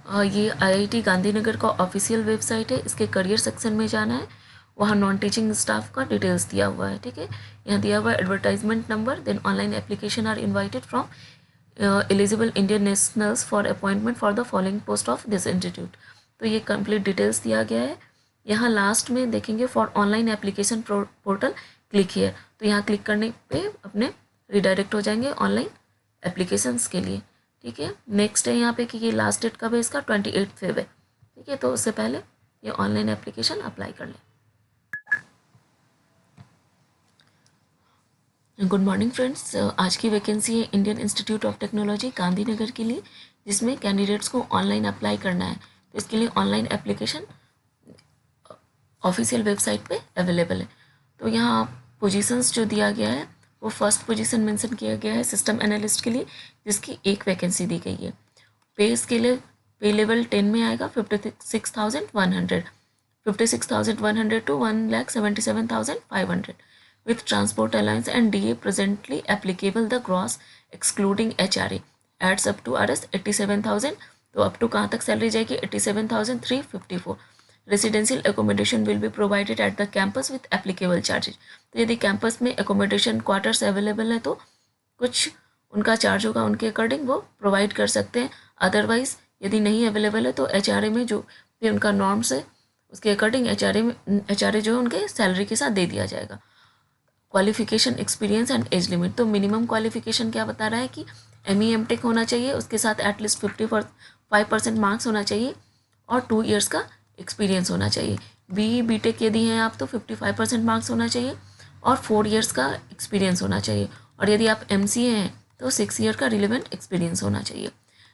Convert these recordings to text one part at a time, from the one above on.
ये आईआईटी गांधीनगर का official website है। इसके करियर सेक्शन में जाना है, वहाँ नॉन टीचिंग स्टाफ का डिटेल्स दिया हुआ है। ठीक है, यहाँ दिया हुआ है advertisement number, then online application are invited from eligible Indian nationals for appointment for the following post of this institute. तो ये कंप्लीट डिटेल्स दिया गया है। यहाँ लास्ट में देखेंगे for online application portal click here, तो यहाँ क्लिक करने पे अपने रिडायरेक्ट हो जाएंगे ऑनलाइन एप्लीकेशंस के लिए। ठीक है, नेक्स्ट है यहाँ पे कि ये लास्ट डेट कब है इसका, 28 फेब है। ठीक है, तो उससे पहले ये ऑनलाइन एप्लीकेशन अप्लाई कर लें। गुड मॉर्निंग फ्रेंड्स, आज की वैकेंसी है Indian institute of technology Gandhinagar के लिए, जिसमें कैंडिडेट्स को ऑनलाइन अप्लाई करना है। तो इसके लिए ऑनलाइन एप्लीकेशन ऑफिशियल वेबसाइट पे अवेलेबल है। तो यहाँ पोजीशंस जो दिया गया है वो फर्स्ट पोजीशन मेंशन किया गया है सिस्टम एनालिस्ट के लिए, जिसकी एक वैकेंसी दी गई है। पे इसके लिए पे लेवल 10 में आएगा 56,100 to 1,77,500 with transport allowance and DA presently applicable the gross excluding HRA adds up to RS 87,000। तो अप टू कहाँ तक सैलरी जाएगी, 87,354। Residential accommodation will be provided at the campus with applicable charges. तो यदि campus में accommodation quarters available है तो कुछ उनका चार्ज होगा, उनके अकॉर्डिंग वो प्रोवाइड कर सकते हैं। अदरवाइज यदि नहीं अवेलेबल है तो HRA में जो भी उनका नॉर्म्स है उसके अकॉर्डिंग HRA जो है उनके सैलरी के साथ दे दिया जाएगा। Qualification, experience and age limit. तो मिनिमम क्वालिफिकेशन क्या बता रहा है कि ME MTech होना चाहिए, उसके साथ एटलीस्ट 55% मार्क्स होना चाहिए और 2 इयर्स का एक्सपीरियंस होना चाहिए। BE BTech यदि हैं आप तो 55% मार्क्स होना चाहिए और 4 इयर्स का एक्सपीरियंस होना चाहिए। और यदि आप MCA हैं तो 6 ईयर का रिलेवेंट एक्सपीरियंस होना चाहिए।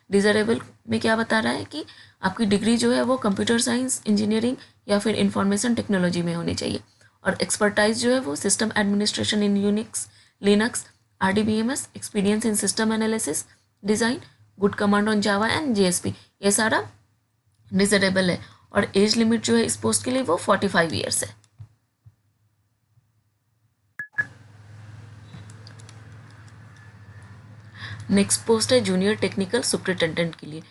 डिज़ायरेबल में क्या बता रहा है कि आपकी डिग्री जो है वो कंप्यूटर साइंस, इंजीनियरिंग या फिर इंफॉर्मेशन टेक्नोलॉजी में होनी चाहिए। और एक्सपर्टाइज जो है वो system administration in Unix, Linux, RDBMS, experience in system analysis design, good command on Java and JSP, ये सारा डिज़ायरेबल है। और एज लिमिट जो है इस पोस्ट के लिए वो 45 ईयर्स है। नेक्स्ट पोस्ट है जूनियर टेक्निकल सुपरिटेंडेंट के लिए,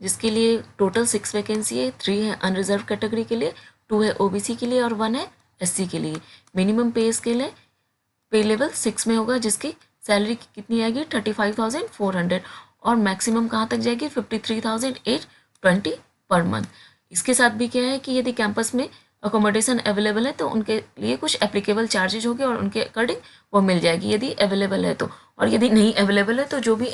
जिसके लिए टोटल 6 वैकेंसी है। 3 है अनरिजर्व कैटेगरी के लिए, 2 है OBC के लिए और 1 है SC के लिए। मिनिमम पे स्केल है पे लेवल 6 में होगा, जिसकी सैलरी कितनी आएगी 35,400 और मैक्सिमम कहाँ तक जाएगी 53,820 पर मंथ। इसके साथ भी क्या है कि यदि कैंपस में अकोमोडेशन अवेलेबल है तो उनके लिए कुछ एप्लीकेबल चार्जेज होंगे और उनके अकॉर्डिंग वो मिल जाएगी यदि अवेलेबल है तो। और यदि नहीं अवेलेबल है तो जो भी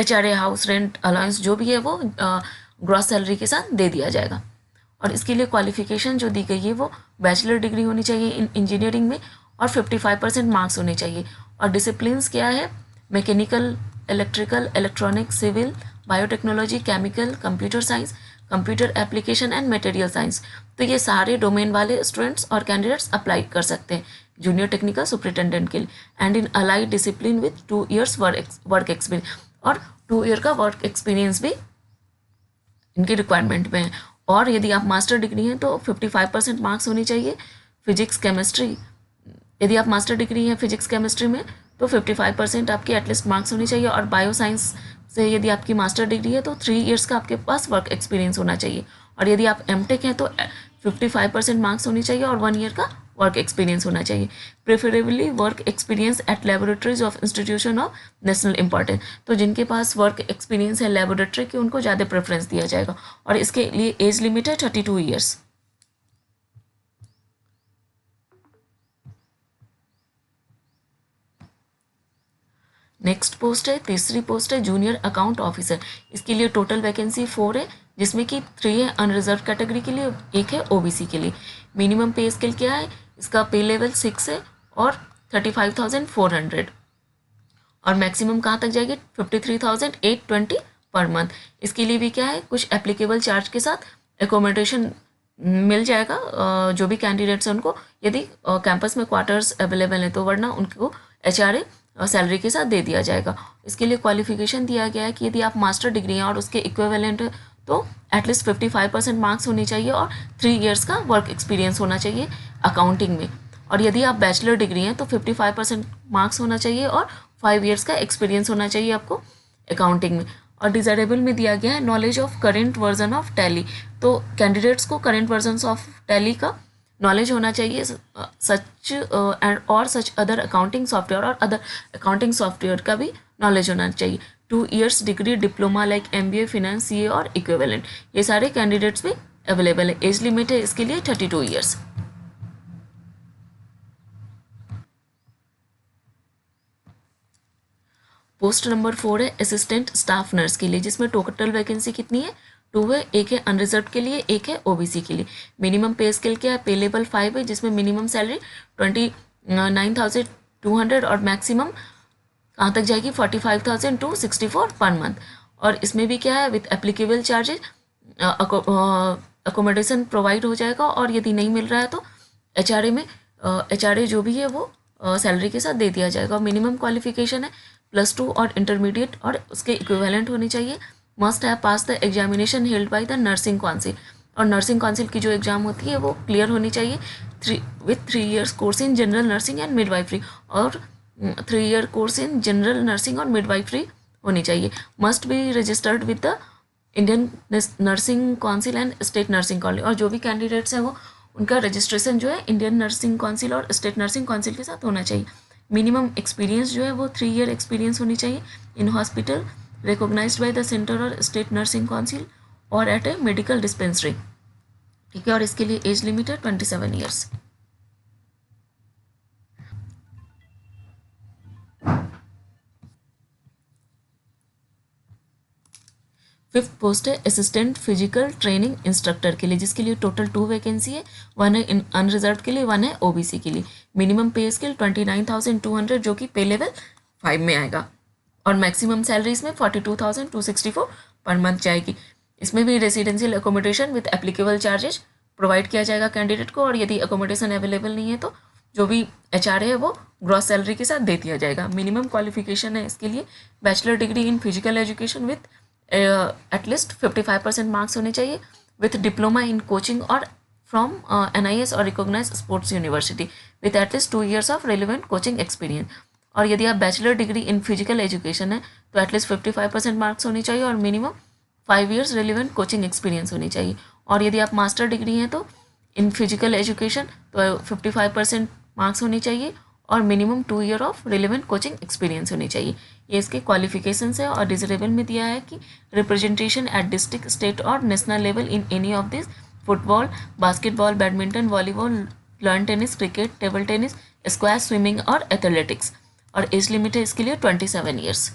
HRA हाउस रेंट अलाउंस जो भी है वो ग्रॉस सैलरी के साथ दे दिया जाएगा। और इसके लिए क्वालिफिकेशन जो दी गई है वो बैचलर डिग्री होनी चाहिए इन इंजीनियरिंग में और 55% मार्क्स होने चाहिए। और डिसिप्लिन्स क्या है, mechanical, electrical, electronic, civil, biotechnology, chemical, computer science, computer application and material science. तो ये सारे डोमेन वाले स्टूडेंट्स और कैंडिडेट्स अप्लाई कर सकते हैं जूनियर टेक्निकल सुपरिटेंडेंट के लिए। And in allied discipline with 2 years work experience, और 2 ईयर का वर्क एक्सपीरियंस भी इनकी रिक्वायरमेंट में है। और यदि आप मास्टर डिग्री हैं तो 55% मार्क्स होनी चाहिए फिजिक्स केमिस्ट्री। यदि आप मास्टर डिग्री हैं फिजिक्स केमिस्ट्री में तो 55% आपकी एटलीस्ट मार्क्स होनी चाहिए। और बायो साइंस से यदि आपकी मास्टर डिग्री है तो 3 इयर्स का आपके पास वर्क एक्सपीरियंस होना चाहिए। और यदि आप MTech हैं तो 55% मार्क्स होनी चाहिए और 1 ईयर का वर्क एक्सपीरियंस होना चाहिए। Preferably work experience eight laboratories of institution of national importance. तो जिनके पास वर्क एक्सपीरियंस है लेबोरेटरी की उनको ज़्यादा प्रेफरेंस दिया जाएगा। और इसके लिए एज लिमिट है 32 ईयर्स। नेक्स्ट पोस्ट है, तीसरी पोस्ट है जूनियर अकाउंट ऑफिसर। इसके लिए टोटल वैकेंसी 4 है, जिसमें कि 3 है अनरिजर्व कैटेगरी के लिए, 1 है OBC के लिए। मिनिमम पे स्केल क्या है, इसका पे लेवल 6 है और 35,400 और मैक्सिमम कहाँ तक जाएगी 53,820 पर मंथ। इसके लिए भी क्या है, कुछ एप्लीकेबल चार्ज के साथ एकोमोडेशन मिल जाएगा जो भी कैंडिडेट्स हैं उनको, यदि कैंपस में क्वार्टर्स अवेलेबल हैं तो, वरना उनको HRA सैलरी के साथ दे दिया जाएगा। इसके लिए क्वालिफिकेशन दिया गया है कि यदि आप मास्टर डिग्री हैं और उसके इक्विवेलेंट तो एटलीस्ट 55% मार्क्स होने चाहिए और 3 इयर्स का वर्क एक्सपीरियंस होना चाहिए अकाउंटिंग में। और यदि आप बैचलर डिग्री हैं तो 55% मार्क्स होना चाहिए और 5 इयर्स का एक्सपीरियंस होना चाहिए आपको अकाउंटिंग में। और डिज़ायरेबल में दिया गया है knowledge of current version of tally. तो कैंडिडेट्स को करेंट वर्जन ऑफ टैली का नॉलेज होना चाहिए, सच एंड और सच अदर अकाउंटिंग सॉफ्टवेयर और अदर अकाउंटिंग सॉफ्टवेयर का भी नॉलेज होना चाहिए। 2 years degree diploma like MBA finance CA और इक्विवेलेंट, ये सारे कैंडिडेट्स भी अवेलेबल है। एज लिमिट है इसके लिए 32 ईयर्स। पोस्ट नंबर 4 है असिस्टेंट स्टाफ नर्स के लिए, जिसमें टोटल वैकेंसी कितनी है? 2 है। एक है अनरिजर्व के लिए, एक है OBC के लिए। मिनिमम पे स्केल क्या है? पे लेवल 5 है, जिसमें मिनिमम सैलरी 29,200 और मैक्सिमम कहाँ तक जाएगी? 45,000 to 64 पर मंथ। और इसमें भी क्या है? With applicable charges accommodation provide हो जाएगा, और यदि नहीं मिल रहा है तो HRA जो भी है वो सैलरी के साथ दे दिया जाएगा। मिनिमम क्वालिफिकेशन है +2 और इंटरमीडिएट और उसके इक्विवेलेंट होनी चाहिए। Must have pass the examination held by the nursing council, और नर्सिंग काउंसिल की जो एग्ज़ाम होती है वो क्लियर होनी चाहिए with 3 years course in general nursing and midwifery, और 3 year course in general nursing और मिडवाइफरी होनी चाहिए। Must be registered with the Indian nursing council and state nursing council, और जो भी कैंडिडेट्स हैं वो उनका रजिस्ट्रेशन जो है इंडियन नर्सिंग काउंसिल और स्टेट नर्सिंग काउंसिल के साथ होना चाहिए। मिनिमम एक्सपीरियंस जो है वो 3 ईयर एक्सपीरियंस होनी चाहिए in hospital recognised by the centre और स्टेट नर्सिंग काउंसिल और एट ए मेडिकल डिस्पेंसरी, ठीक है। और इसके लिए एज लिमिट है 27 ईयर्स। फिफ्थ पोस्ट है असिस्टेंट फिजिकल ट्रेनिंग इंस्ट्रक्टर के लिए, जिसके लिए टोटल 2 वैकेंसी है। 1 है अनरिजर्व के लिए, 1 है OBC के लिए। मिनिमम पे स्केल 29,200 जो कि पे लेवल 5 में आएगा, और मैक्सिमम सैलरी इसमें 42,264 पर मंथ जाएगी। इसमें भी residential accommodation with applicable charges provide किया जाएगा कैंडिडेट को, और यदि अकोमोडेशन अवेलेबल नहीं है तो जो भी HRA है वो ग्रॉस सैलरी के साथ दे दिया जाएगा। मिनिमम क्वालिफिकेशन है इसके लिए bachelor degree in physical education with at least 55% marks होने चाहिए, विथ डिप्लोमा इन कोचिंग और फ्रॉम NIS और recognise sports university with at least 2 years of relevant coaching experience. और यदि आप bachelor degree in physical education है तो एटलीस्ट 55% मार्क्स होनी चाहिए, और minimum 5 years relevant coaching experience होनी चाहिए। और यदि आप मास्टर डिग्री हैं तो इन फिजिकल एजुकेशन तो 55% मार्क्स होनी चाहिए, और minimum 2 year of relevant coaching experience होनी चाहिए। ये इसके क्वालिफिकेशंस है, और डिजरेबल में दिया है कि रिप्रेजेंटेशन एट डिस्ट्रिक्ट, स्टेट और national level in any of this football, basketball, badminton, volleyball, lawn tennis, cricket, table tennis, squash, swimming और एथलेटिक्स। और एज लिमिट है इसके लिए 27 ईयर्स।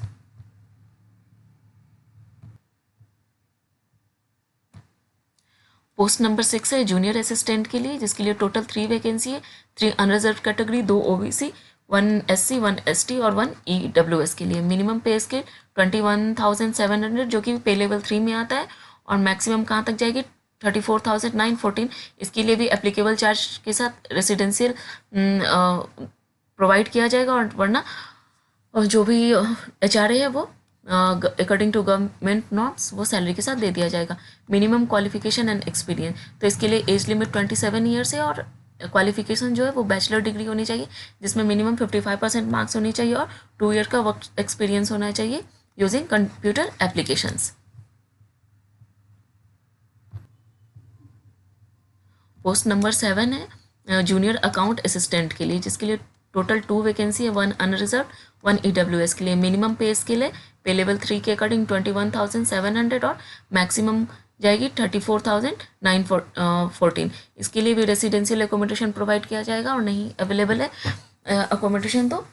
पोस्ट नंबर 6 है जूनियर असिस्टेंट के लिए, जिसके लिए टोटल 3 वैकेंसी है। 3 unreserved category, 2 OBC, 1 SC, 1 ST और 1 EWS के लिए। मिनिमम पे स्केल 21,700 जो कि पे लेवल 3 में आता है, और मैक्सिमम कहाँ तक जाएगी? 34,914। इसके लिए भी एप्लीकेबल चार्ज के साथ रेसिडेंशियल प्रोवाइड किया जाएगा, और वरना जो भी HRA है वो अकॉर्डिंग टू गवर्नमेंट नॉर्म्स वो सैलरी के साथ दे दिया जाएगा। मिनिमम क्वालिफिकेशन एंड एक्सपीरियंस, तो इसके लिए एज लिमिट 27 ईयर्स है, और क्वालिफिकेशन जो है वो बैचलर डिग्री होनी चाहिए, जिसमें मिनिमम 55% मार्क्स होनी चाहिए, और 2 ईयर का वर्क एक्सपीरियंस होना चाहिए using computer applications. Post number 7 है जूनियर अकाउंट असिस्टेंट के लिए, जिसके लिए टोटल 2 वैकेंसी है। 1 अनरिजर्व, 1 EWS के लिए। मिनिमम पे स्केल है पे लेवल 3 के अकॉर्डिंग 21,700, और मैक्सिमम जाएगी 34,914। इसके लिए भी रेसिडेंशियल अकोमोडेशन प्रोवाइड किया जाएगा, और नहीं अवेलेबल है अकोमोडेशन तो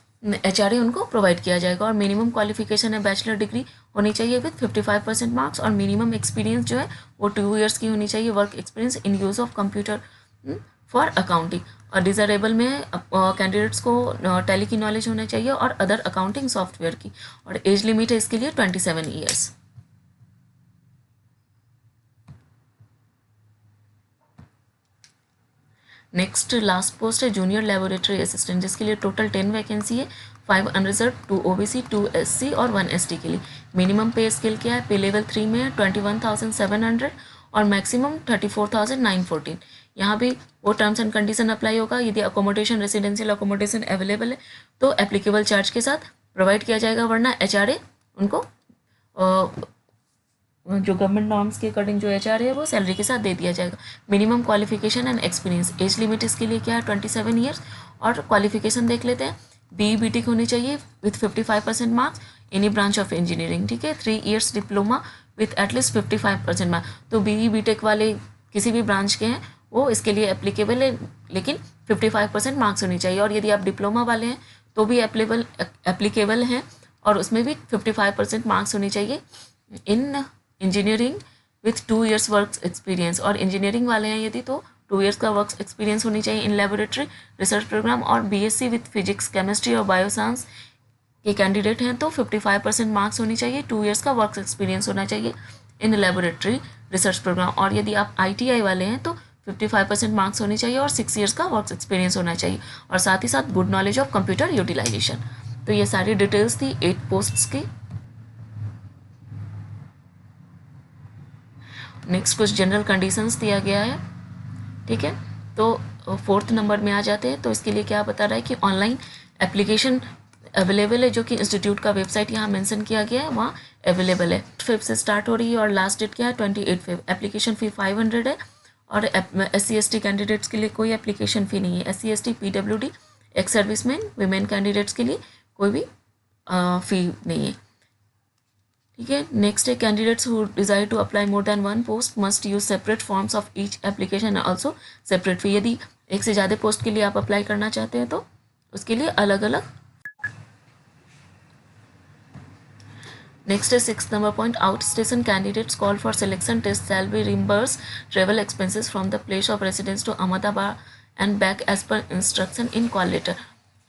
HRA उनको प्रोवाइड किया जाएगा। और मिनिमम क्वालिफिकेशन है बैचलर डिग्री होनी चाहिए विथ 55% मार्क्स, और मिनिमम एक्सपीरियंस जो है वो 2 ईयर्स की होनी चाहिए, work experience in use of computer for accounting. और डिज़रेबल में कैंडिडेट्स को टैली की नॉलेज होना चाहिए और अदर अकाउंटिंग सॉफ्टवेयर की, और एज लिमिट है इसके लिए 27 ईयर्स। नेक्स्ट लास्ट पोस्ट है जूनियर लेबोरेटरी असिस्टेंट, जिसके लिए टोटल 10 वैकेंसी है। 5 अनरिजर्व, 2 OBC, 2 SC और 1 ST के लिए। मिनिमम पे स्केल क्या है? पे लेवल 3 में है 21,700, और मैक्सिमम 34,914। यहाँ भी वो टर्म्स एंड कंडीशन अप्लाई होगा। यदि अकोमोडेशन रेसिडेंशियल अकोमोडेशन अवेलेबल है तो एप्लीकेबल चार्ज के साथ प्रोवाइड किया जाएगा, वरना HRA उनको जो गवर्नमेंट नॉर्म्स के अकॉर्डिंग जो HR है वो सैलरी के साथ दे दिया जाएगा। Minimum qualification and experience, age limit इसके लिए क्या है 27 ईयर्स। और क्वालिफिकेशन देख लेते हैं, BE BTech होनी चाहिए with 55% marks, any branch of engineering, ठीक है। 3 years diploma with at least 55% marks. तो BE BTech वाले किसी भी ब्रांच के हैं वो इसके लिए एप्लीकेबल है, लेकिन 55% मार्क्स होनी चाहिए। और यदि आप डिप्लोमा वाले हैं तो भी एप्लीकेबल हैं, और उसमें भी 55% मार्क्स होनी चाहिए इन engineering with 2 years work experience. और इंजीनियरिंग वाले हैं यदि तो 2 इयर्स का वर्क एक्सपीरियंस होनी चाहिए इन लेबोरेटरी रिसर्च प्रोग्राम। और BSc विथ फिजिक्स केमिस्ट्री और बायोसाइंस के कैंडिडेट हैं तो 55% मार्क्स होनी चाहिए, 2 इयर्स का वर्क एक्सपीरियंस होना चाहिए इन लेबोरेटरी रिसर्च प्रोग्राम। और यदि आप ITI वाले हैं तो 55% मार्क्स होनी चाहिए और 6 इयर्स का वर्क एक्सपीरियंस होना चाहिए, और साथ ही साथ good knowledge of computer utilisation. तो ये सारी डिटेल्स थी 8 पोस्ट्स की। नेक्स्ट कुछ जनरल कंडीशंस दिया गया है, ठीक है। तो 4th नंबर में आ जाते हैं। तो इसके लिए क्या बता रहा है कि ऑनलाइन एप्लीकेशन अवेलेबल है, जो कि इंस्टीट्यूट का वेबसाइट यहाँ मेंशन किया गया है, वहाँ अवेलेबल है। 5 से स्टार्ट हो रही है और लास्ट डेट क्या है 28 एप्लीकेशन फ़ी 500 है। और SC/ST कैंडिडेट्स के लिए कोई एप्लीकेशन फ़ी नहीं है। SC/ST PWD ex serviceman women candidates के लिए कोई भी फ़ी नहीं है, ठीक है। नेक्स्ट है candidates who desire to apply more than 1 post must use separate forms of each application also separate fee. यदि एक से ज़्यादा पोस्ट के लिए आप अप्लाई करना चाहते हैं तो उसके लिए अलग अलग। नेक्स्ट है 6th number point, out station candidates call for selection test shall be reimburse travel expenses from the place of residence to Ahmedabad and back as per instruction in call letter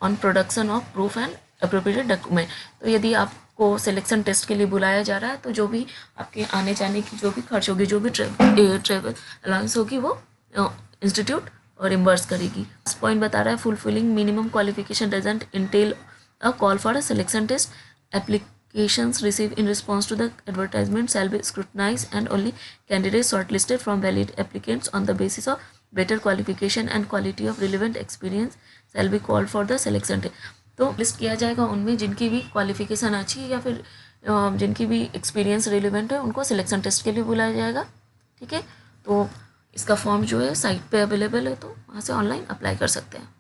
on production of proof and appropriate document. तो यदि आपको selection test के लिए बुलाया जा रहा है तो जो भी आपके आने जाने की जो भी खर्च होगी, जो भी ट्रेवल अलाउंस होगी, वो इंस्टीट्यूट रिम्बर्स करेगी। फर्स्ट पॉइंट बता रहा है fulfilling minimum qualification doesn't entitle a call for a selection test. Applications received in response to the advertisement shall be scrutinized, and only candidates shortlisted from valid applicants on the basis of better qualification and quality of relevant experience shall be called for the selection test। तो list किया जाएगा उनमें जिनकी भी qualification अच्छी है या फिर जिनकी भी एक्सपीरियंस रिलेवेंट है, उनको सिलेक्शन टेस्ट के लिए बुलाया जाएगा, ठीक है। तो इसका फॉर्म जो है साइट पे अवेलेबल है, तो वहाँ से ऑनलाइन अप्लाई कर सकते हैं।